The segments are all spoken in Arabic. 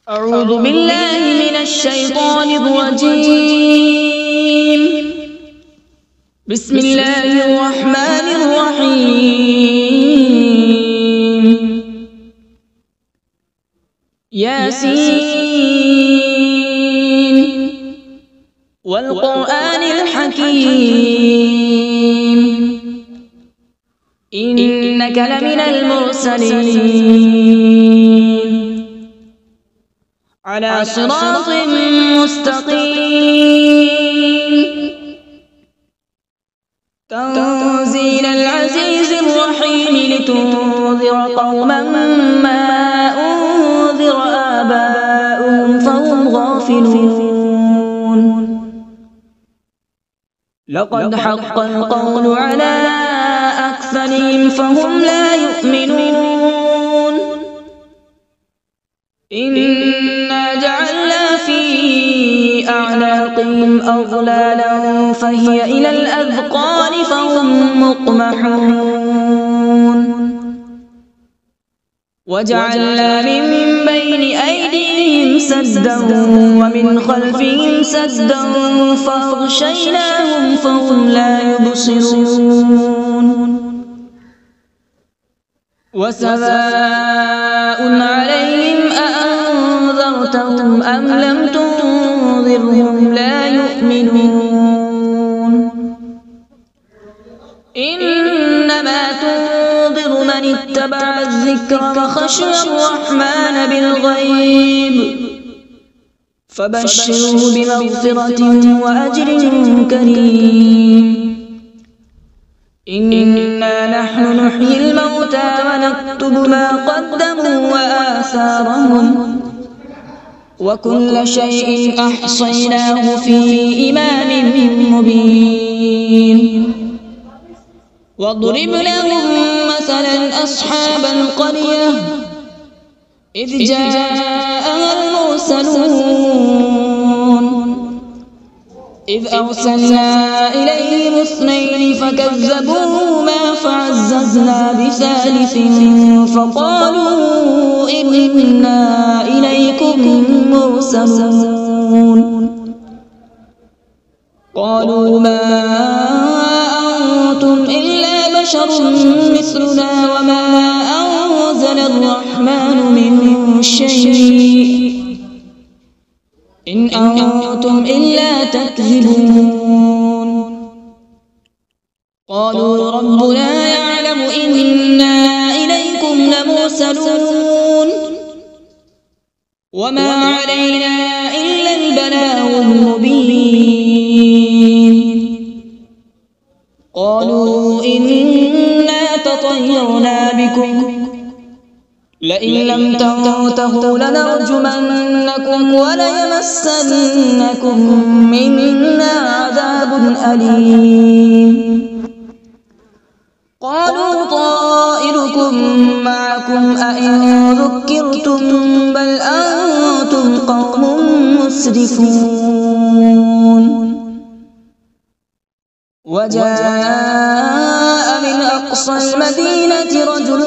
أعوذ بالله من الشيطان الرجيم. بسم الله الرحمن الرحيم. ياسين والقرآن الحكيم إنك لمن المرسلين على صراط مستقيم. تنزيل العزيز الرحيم لتنذر قوما ما أنذر آباؤهم فهم غافلون. لقد حق القول على أكثرهم فهم لا يؤمنون. إنا جعلنا في أعناقهم أغلالا فهي إلى الأذقان فهم مقمحون. وجعلنا من بين أيديهم سدا ومن خلفهم سدا فأغشيناهم فهم لا يبصرون. وسواء عليهم أأنذرتهم أم لم تنذرهم لا يؤمنون. إنما تنذر من اتبع الذكر وخشي الرحمن بالغيب فبشره بمغفرة وأجر كريم. إنا نحن نحيي الموتى ونكتب ما قدموا وآثارهم وكل شيء أحصيناه في إمام مبين. واضرب لهم مثلا أصحاب القرية إذ جاءها المرسلون إذ أرسلنا إليهم اثنين فكذبوهما فعززنا بثالث فقالوا إنا إليكم مرسلون. قالوا ما أنتم إلا بشر مثلنا وما أنزل الرحمن من شيء إن أنتم إلا تكذبون. قالوا ربنا يعلم إنا إليكم لمرسلون وما علينا إلا البلاغ المبين. قالوا إنا تطيرنا بكم لئن لم تنتهوا لنرجمنكم وليمسنكم منا عذاب أليم. قالوا طائركم معكم أئن ذكرتم بل أنتم قوم مسرفون. وجاء من أقصى المدينة رجل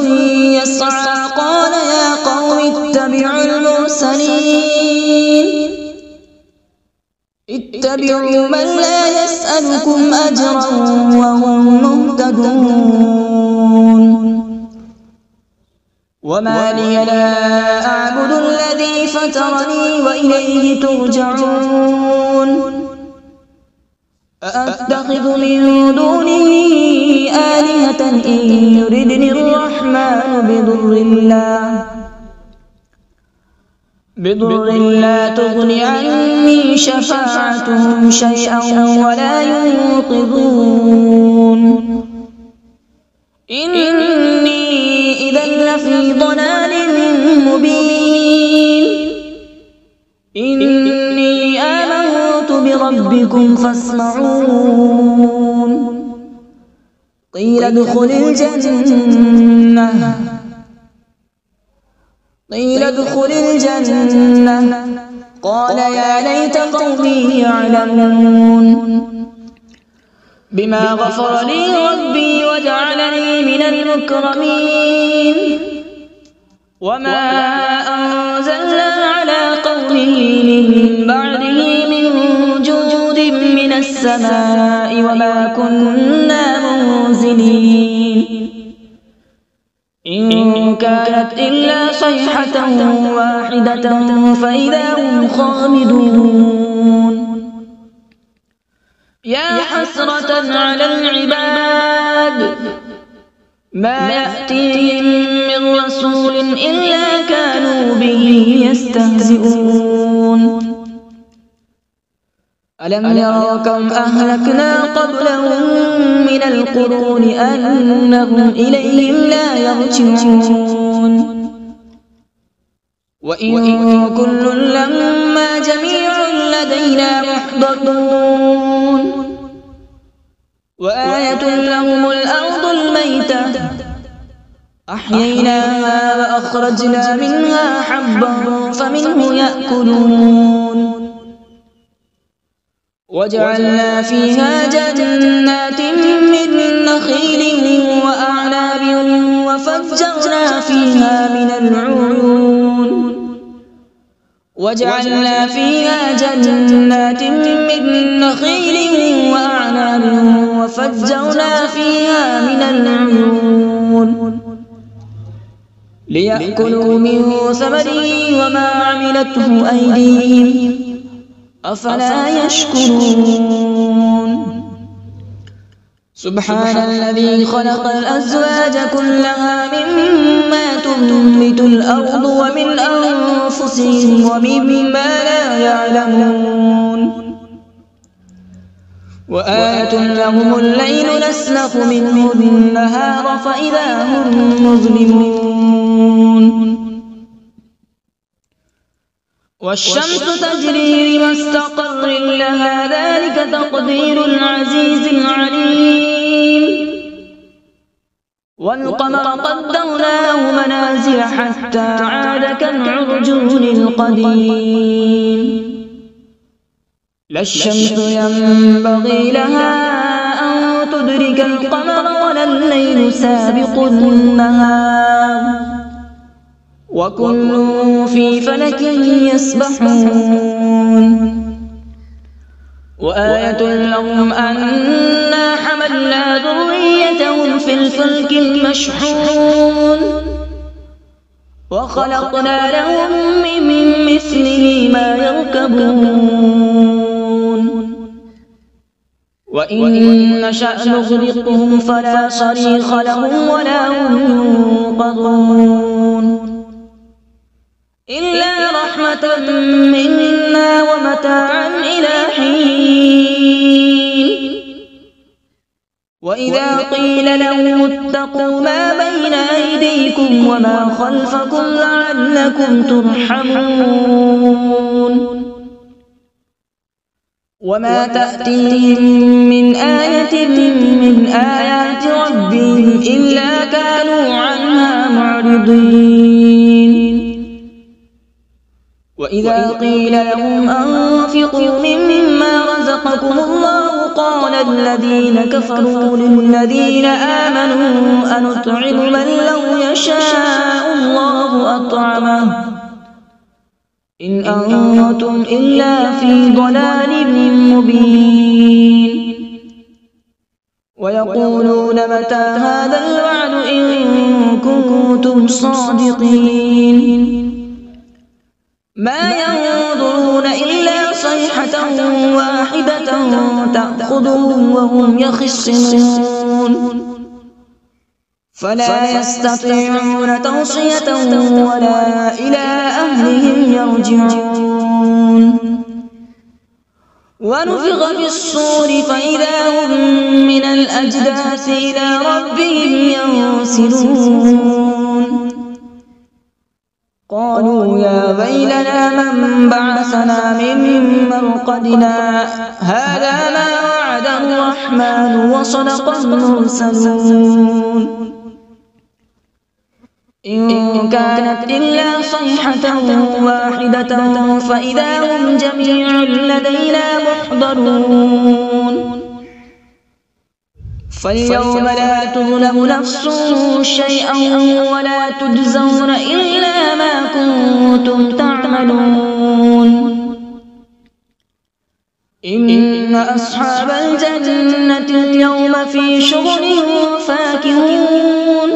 يسعى قال يا قوم اتبعوا المرسلين اتبعوا من لا يسألكم أجرا وهم مهتدون. وما لي لا أعبد الذي فطرني وإليه ترجعون. أأتخذ من دونه آلهة إن يردني الرحمن بضر لا تغن عني شفاعتهم شيئا ولا ينقذون. إني إذا لفي ضلال مبين. إني آمنت بربكم فاسمعون. قيل ادخل الجنة قال يا ليت قومي يعلمون بما غفر لي ربي وجعلني من المكرمين. وما أنزلنا على من بعده من جود من السماء وما كنا منزلين إن كانت إلا صيحة واحدة فإذا هم خامدون يا حسرة على العباد ما يأتيهم من رسول إلا كانوا به يستهزئون ألم يروا كم أهلكنا قبلهم من القرون أنهم إليهم لا يرجعون وإن كل لما جميع لدينا محضرون وآية لهم الأرض الميتة أحييناها وأخرجنا منها حبا فمنه يأكلون وجعلنا فيها جنات من نخيل وأعناب وفجرنا فيها من العيون وجعلنا فيها جنات من نخيل وأعناب وفجرنا فيها من العيون ليأكلوا من ثمره وما عملته أيديهم أفلا يشكرون سبحان الذي خلق الأزواج كلها مما تنبت الأرض ومن أنفسهم ومما لا يعلمون وآية لهم الليل نسلخ منه النهار فإذا هم مظلمون والشمس تجري لمستقر لها ذلك تقدير العزيز العليم والقمر قدرناه منازل حتى عاد كالعرجون القديم لا الشمس ينبغي لها أن تدرك القمر ولا الليل سابق النهار وكل في فلك يسبحون وآية لهم أنا حملنا ذريتهم في الفلك المشحون وخلقنا لهم من مثله ما يركبون وإن نشأ نغرقهم فلا صريخ لهم ولا هم ينقذون إلا رحمة منا ومتاعا إلى حين وإذا قيل لهم اتقوا ما بين أيديكم وما خلفكم لعلكم ترحمون وما تأتيهم من آية من آيات ربهم إلا كانوا عنها معرضين وإذا قيل لهم أنفقوا مما رزقكم الله قال الذين كفروا للذين آمنوا أنطعم من لو يشاء الله أطعمه إن أنتم إلا في ضلال مبين ويقولون متى هذا الوعد إن كنتم صادقين ما ينظرون إلا صيحة واحدة تأخذهم وهم يخصمون فلا يستطيعون توصية ولا إلى أهلهم يرجعون ونفخ في الصور فإذا هم من الأجداث إلى ربهم ينسلون قالوا يا ويلنا من بعثنا من مرقدنا هذا ما وعد الرحمن وصدق المرسلون إن كانت إلا صيحة واحدة فإذا هم جميع لدينا محضرون فاليوم لا تظلم نفس شيئا ولا تجزون إلا ما كنتم تعملون إن أصحاب الجنة اليوم في شغل فاكهون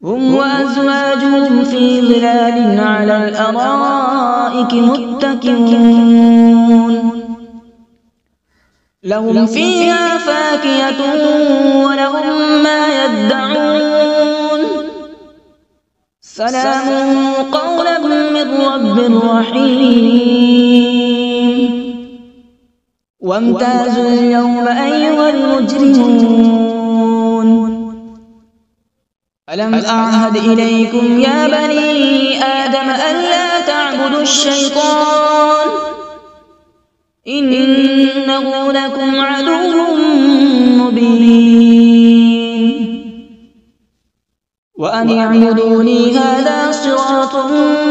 هم وأزواجهم في ظلال على الأرائك متكئون لهم فيها فاكهة ولهم ما يدعون سلام قولا من رب رحيم وامتازوا اليوم أيها المجرمون ألم أعهد إليكم يا بني آدم ألا تعبدوا الشيطان إنه لكم عدو مبين وأن اعبدوني هذا صراط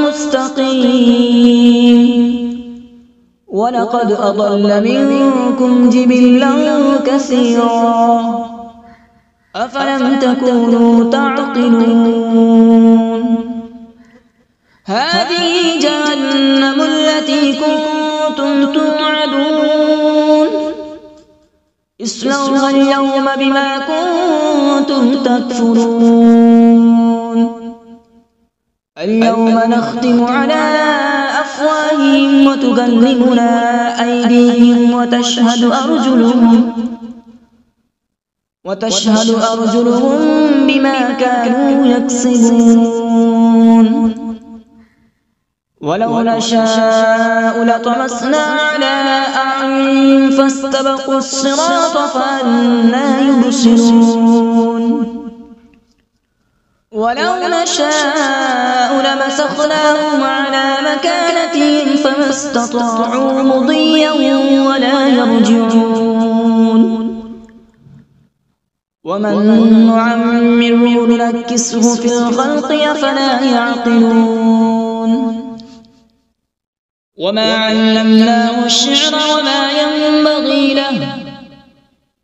مستقيم ولقد أضل منكم جبلا كثيرا أفلم تكونوا تعقلون هذه جهنم التي كنتم توعدون اصلوها اليوم بما كنتم تكفرون اليوم نختم على أفواههم وتكلمنا أيديهم وتشهد أرجلهم بما كانوا يكسبون ولو نشاء لطمسنا على أعينهم فاستبقوا الصراط فأنى يبصرون ولو نشاء لمسخناهم على مكانتهم فما استطاعوا مضيا ولا يرجعون ومن نعمره ننكسه في الخلق أفلا يعقلون وما علمناه الشعر وما ينبغي له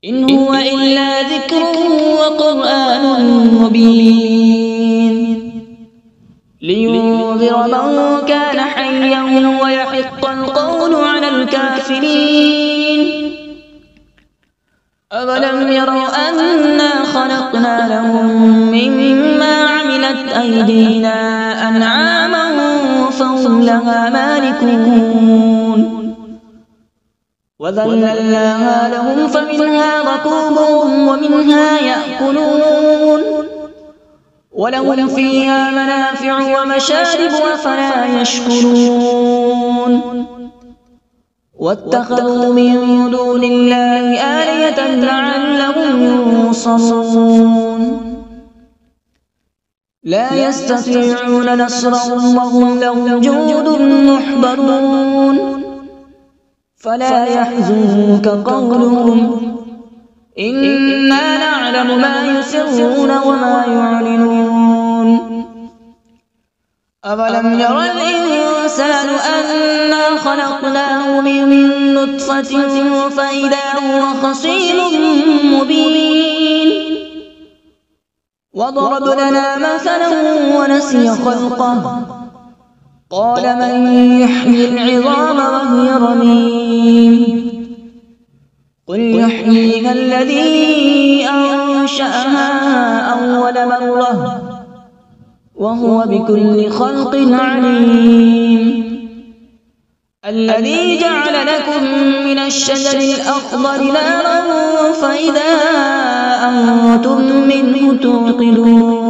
إن هو إلا ذكر وقرآن مبين لينذر من كان حيا ويحق القول على الكافرين أولم يروا أنا خلقنا لهم مما عملت أيدينا أنعاما فهم لها مالكون وذللناها لهم فمنها ركوبهم ومنها يأكلون ولهم فيها منافع ومشارب أفلا يشكرون واتخذوا من دون الله آلهة لعلهم ينصرون لا يستطيعون نصرهم وهم لهم جند محضرون فلا يحزنك قولهم إنا نعلم ما يسرون وما يعلنون أولم ير الإنسان أنا خلقناه من نطفة فإذا هو خصيم مبين وضرب لنا مثلا ونسي خلقه قال من يحيي العظام وهي رميم قل يحييها الذي أنشأها أول مرة وهو بكل خلق عليم الذي جعل لكم من الشجر الأخضر نارا فإذا أنتم منه توقدون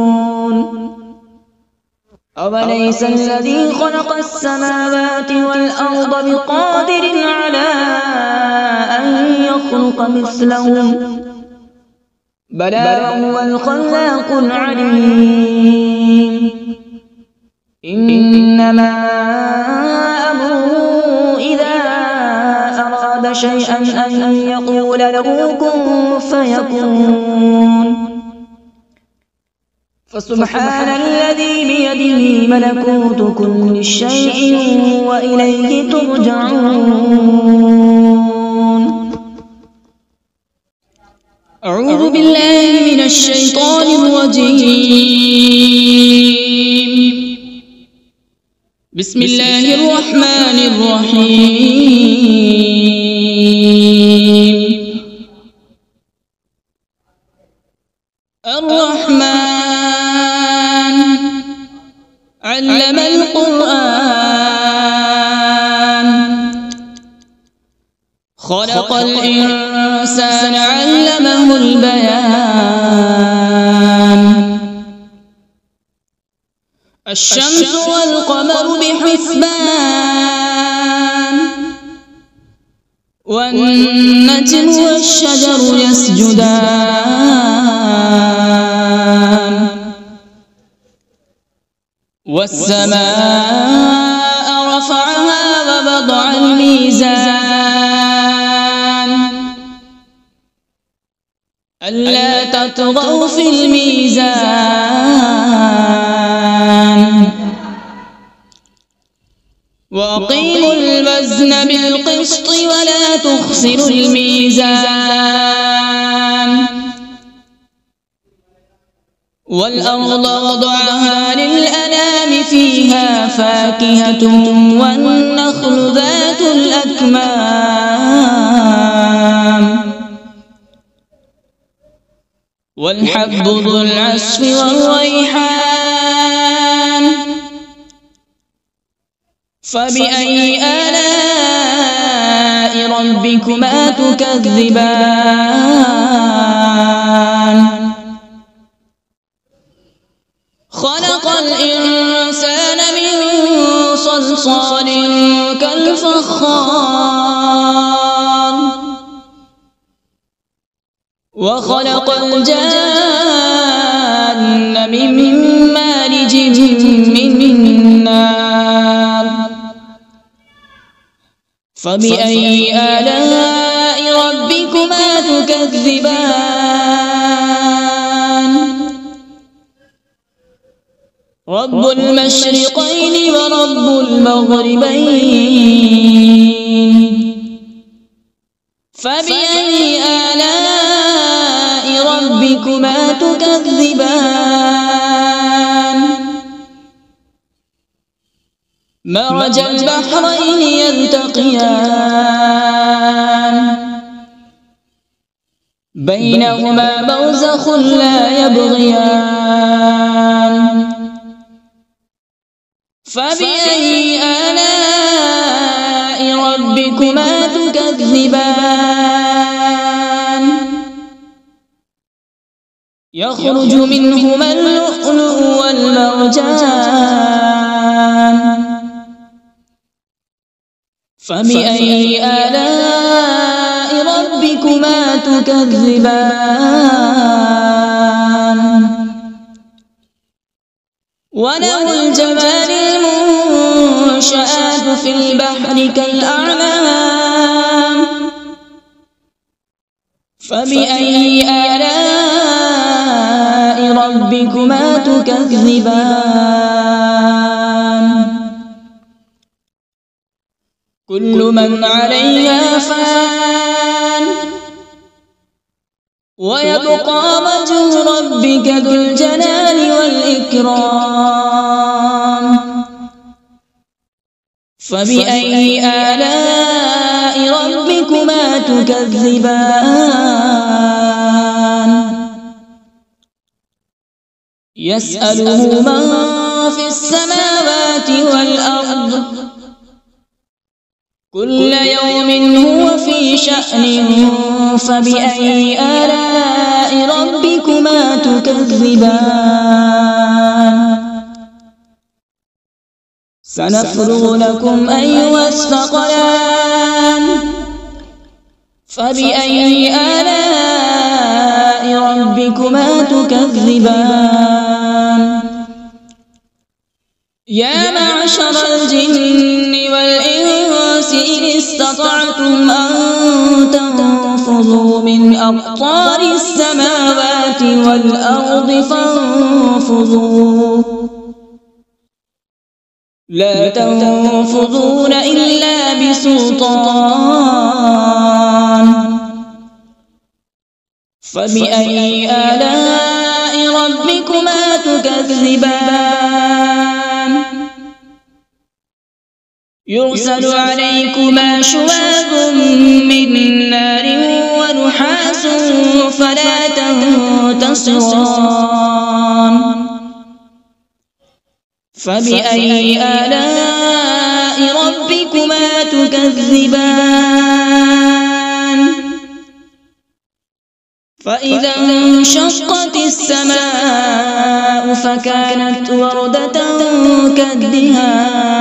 أوليس الذي خلق السماوات والأرض بقادر على أن يخلق مثلهم بلى هو الخلاق العليم إنما أمره إذا أراد شيئا أن يقول له كن فيكون فسبحان الذي بيده ملكوت كل شيء وإليه ترجعون. أعوذ بالله من الشيطان الرجيم. بسم الله الرحمن الرحيم. الرحمن علم القرآن، خلق الإنسان علمه البيان. الشمس والقمر بحسبان، والنجم والشجر يسجدان، والسماء رفعها ووضع الميزان، ألا تطغوا في الميزان، وأقيموا الوزن بالقسط ولا تخسروا الميزان. والأرض وضعها للأنام، فيها فاكهة والنخل ذات الأكمام، والحب ذو العصف والريحان. فبأي آلاء ربكما تكذبان؟ خلق الإنسان من صلصال كالفخار، وخلق الجان من مارج من نار. فبأي آلاء ربكما تكذبان؟ رب المشرقين ورب المغربين. فبأي آلاء ربكما تكذبان؟ مرج البحرين يلتقيان، بينهما برزخ لا يبغيان. فبأي آلاء ربكما تكذبان؟ يخرج منهما اللؤلؤ والمرجان. فبأي آلاء ربكما تكذبان؟ وله الجوار المنشآت في البحر كالأعلام. فبأي آلاء ربكما تكذبان؟ كل من عليها فان، ويبقى وجه ربك ذو الجلال والإكرام. فبأي آلاء ربكما تكذبان؟ يسأله من في السماوات والأرض، كل يوم هو في شأن. فبأي آلاء ربكما تكذبان؟ سنفرغ لكم أيها الثقلان. فبأي آلاء ربكما تكذبان؟ يا معشر الجن والإنس إن استطعتم أن تنفذوا من أقطار السماوات والأرض فانفذوا، لا تنفذون إلا بسلطان. فبأي آلاء ربكما تكذبان؟ يرسل عليكما شواظ من نار ونحاس فلا تنتصران فبأي آلاء ربكما تكذبان فإذا انشقت السماء فكانت وردة كالدهان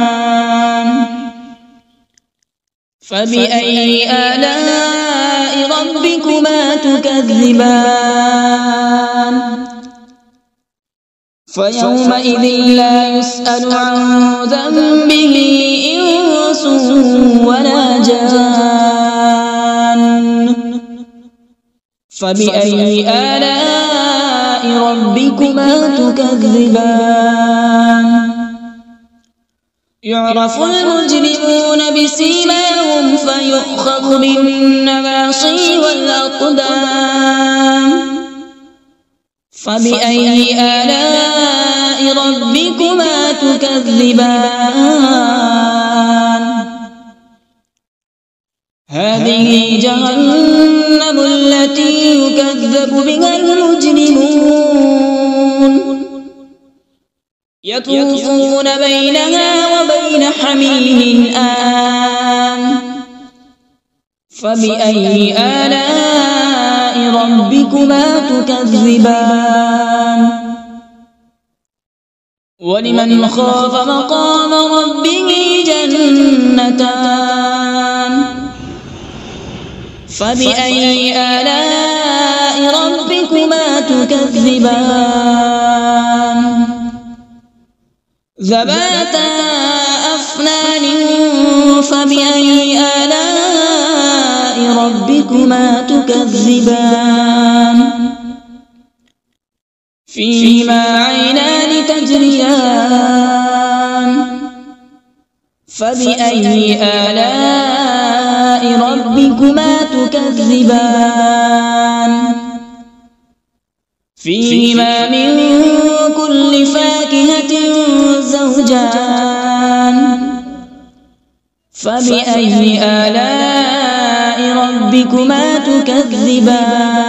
فبأي آلاء ربكما تكذبان فيومئذ لا يسأل عن ذنبه إنس ولا جان فبأي آلاء ربكما تكذبان يعرف المجرمون بسيماهم فيؤخذ بالنواصي والأقدام فبأي آلاء ربكما تكذبان هذه جهنم التي يكذب بها المجرمون يطوفون بينها وبين حميم آن فبأي آلاء ربكما تكذبان ولمن خاف مقام ربه جنتان فبأي آلاء ربكما تكذبان ذواتا أفنان فبأي آلاء ربكما تكذبان فيهما عينان تجريان فبأي آلاء ربكما تكذبان فيهما من كل فاكهة زوجان فبأي آلاء ربكما تكذبان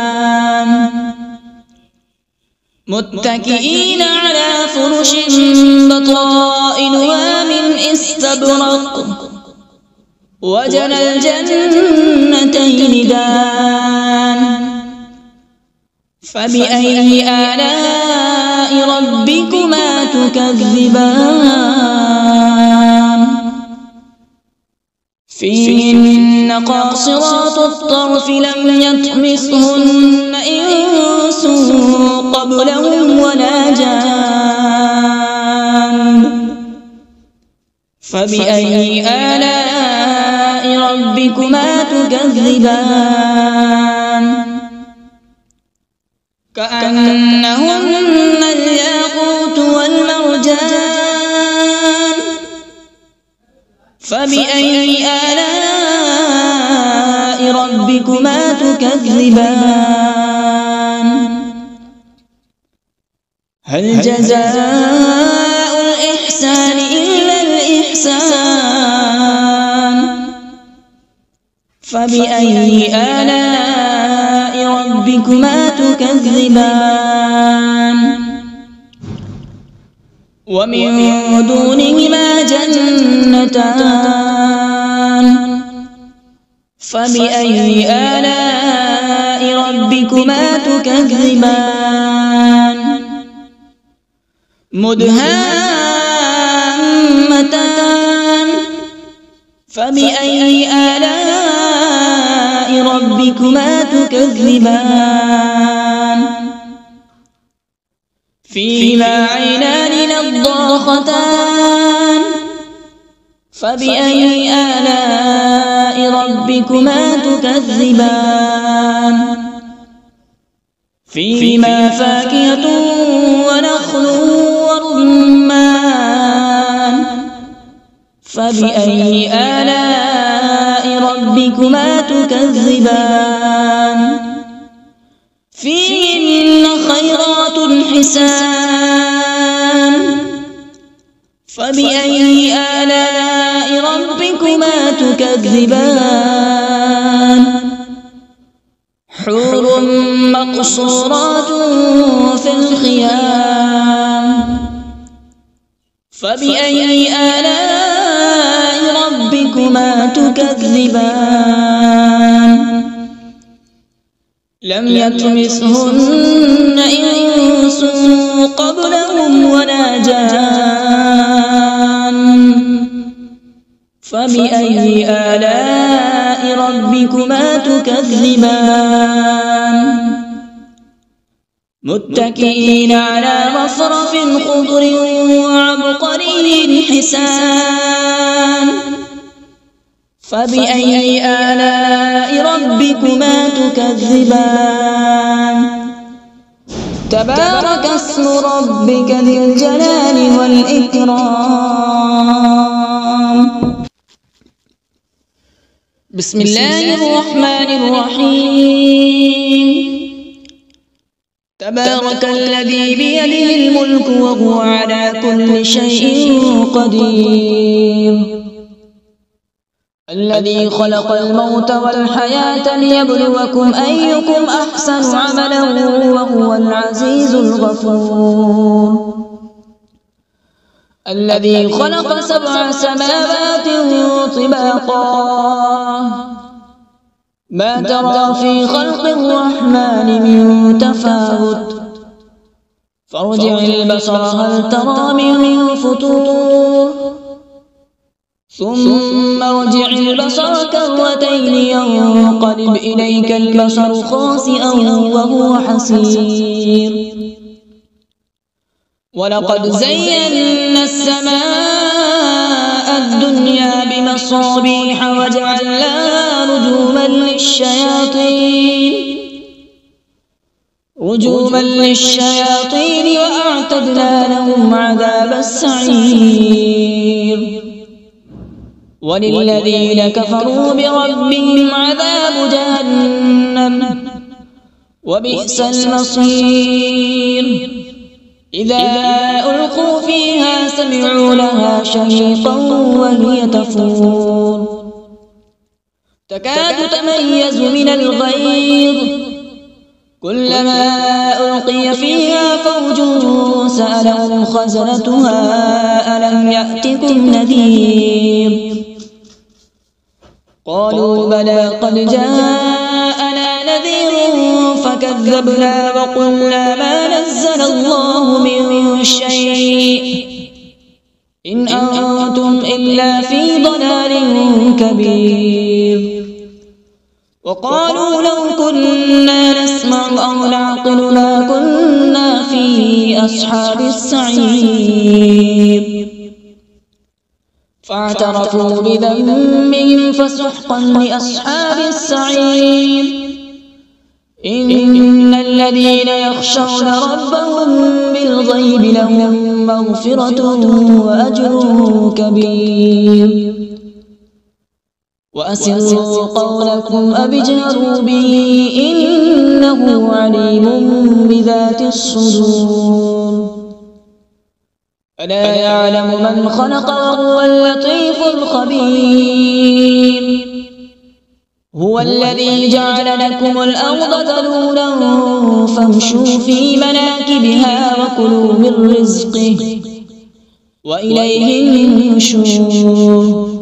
متكئين على فرش بطائنها من استبرق وجنى الجنتين دان فبأي آلاء ربكما تكذبان فيهن قاصرات الطرف لم يطمثهن إنس قبلهم ولا جان فبأي آلاء ربكما تكذبان كأنهن الياقوت والمرجان فبأي آلاء ربكما تكذبان هل جزاء الإحسان إلا الإحسان فبأي آلاء ربكما تكذبان ومن دونهما جنتان فبأي آلاء ربكما تكذبان مدهامتان فبأي آلاء ربكما تكذبان فيهما عينان نضاختان فبأي آلاء ربكما تكذبان فيهما فاكهة ونخل ورمان فبأي آلاء ربكما تكذبان فيهن خيرات حسان فبأي آلاء ربكما ربكما تكذبان حور مقصورات في الخيام فبأي آلاء ربكما تكذبان لم يطمثهن إنس قبلهم ولا جان فبأي آلاء ربكما تكذبان متكئين على رفرف خضر وعبقري حسان فبأي آلاء ربكما تكذبان تبارك اسم ربك ذي الجلال والإكرام بسم الله الرحمن الرحيم تبارك الذي بيده الملك وهو على كل شيء قدير الذي خلق الموت والحياة ليبلوكم أيكم أحسن عملا وهو العزيز الغفور الذي خلق 7 سماوات طباقا ما ترى في خلق الرحمن من تفاوت فارجع البصر هل ترى من فطور ثم ارجع البصر كرتين ينقلب إليك البصر خاسئا وهو حسير ولقد زينا السماء الدنيا بمصابيح وجعلناها رجوما للشياطين وأعتدنا لهم عذاب السعير وللذين كفروا بربهم عذاب جهنم وبئس المصير إذا ألقوا فيها سمعوا لها شهيقا وهي تفور تكاد تميز من الغيظ كلما ألقي فيها فوج سألهم خزنتها ألم يأتكم نذير قالوا بلى قد جاءنا نذير فكذبنا وقلنا ما نزل الله من شيء إن أنتم إلا في ضلال كبير وقالوا لو كنا نسمع أو نعقل ما كنا في أصحاب السعير فاعترفوا بذنبهم فسحقا لأصحاب السعير إن الذين يخشون ربهم بالغيب لهم مغفرة وأجر كبير وأسروا قولكم أو اجهروا به إنه عليم بذات الصدور ألا يعلم من خلق وهو اللطيف الخبير هو الذي جعل لكم الأرض ذلولا فامشوا في مناكبها وكلوا من رزقه وإليه النشور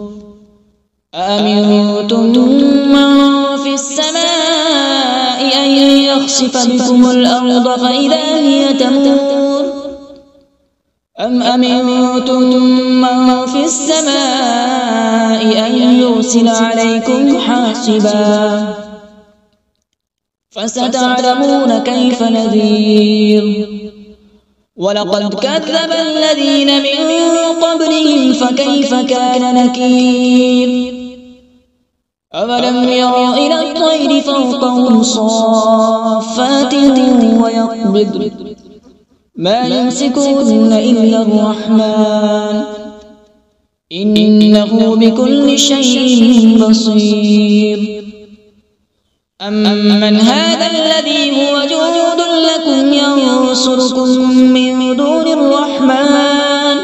أأمنتم من في السماء أن يخسف بكم الأرض فإذا هي تمور أم أمنتم من في السماء أن يرسل عليكم حاصبا فستعلمون كيف نذير ولقد كذب الذين من قبلهم فكيف كان نكير أولم يروا إلى الطير فوقهم صافات ويقبض ما يمسكون إلا الرحمن إنه بكل شيء بصير أمن هذا الذي هو جند لكم ينصركم من دون الرحمن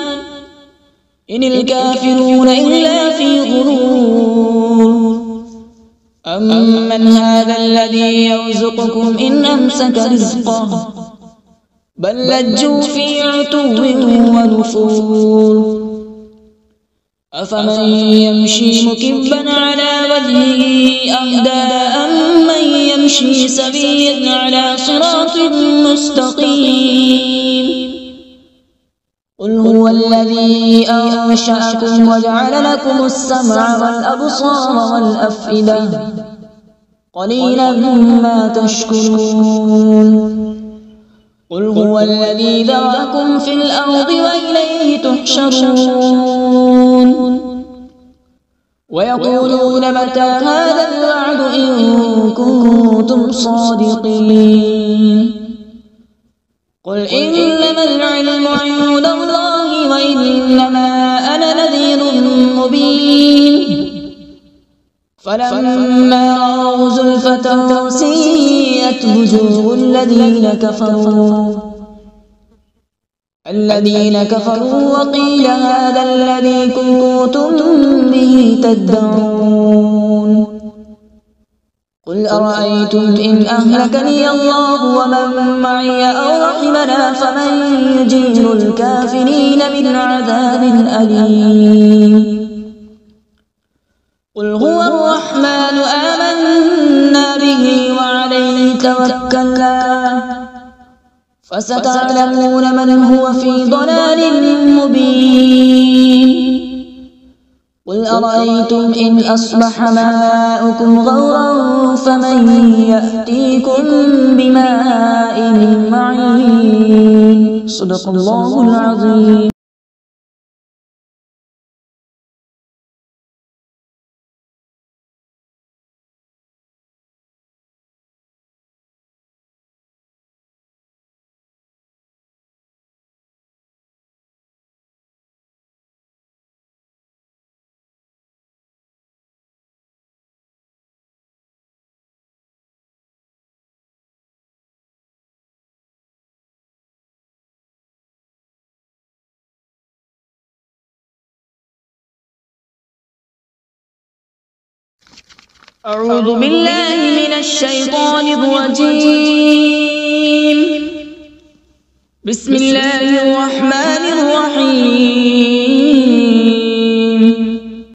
إن الكافرون إلا في غرور أمن هذا الذي يرزقكم إن أمسك رزقه بل لجوا في عتو ونفور أفمن يمشي مكبا على وجهه أهدى أمن يمشي سويا على صراط مستقيم قل هو الذي أنشأكم وجعل لكم السمع والأبصار والأفئدة قليلا ما تشكرون قل هو الذي ذرأكم في الأرض وإليه تحشرون ويقولون متى هذا الوعد إن كنتم صادقين قل إنما العلم عند الله وإنما أنا نذير مبين فلما رأوا زلفة سيئت وجوه الذين كفروا وقيل هذا الذي كنتم به تدعون قل أرأيتم إن أهلكني الله ومن معي أو رحمنا فمن يجير الكافرين من عذاب أليم قل هو الرحمن آمنا به وعليه توكلنا فستعلمون من هو في ضلال مبين قل أرأيتم إن أصبح ماؤكم غورا فمن يأتيكم بماء معين صدق الله العظيم. أعوذ بالله من الشيطان الرجيم. بسم الله الرحمن الرحيم.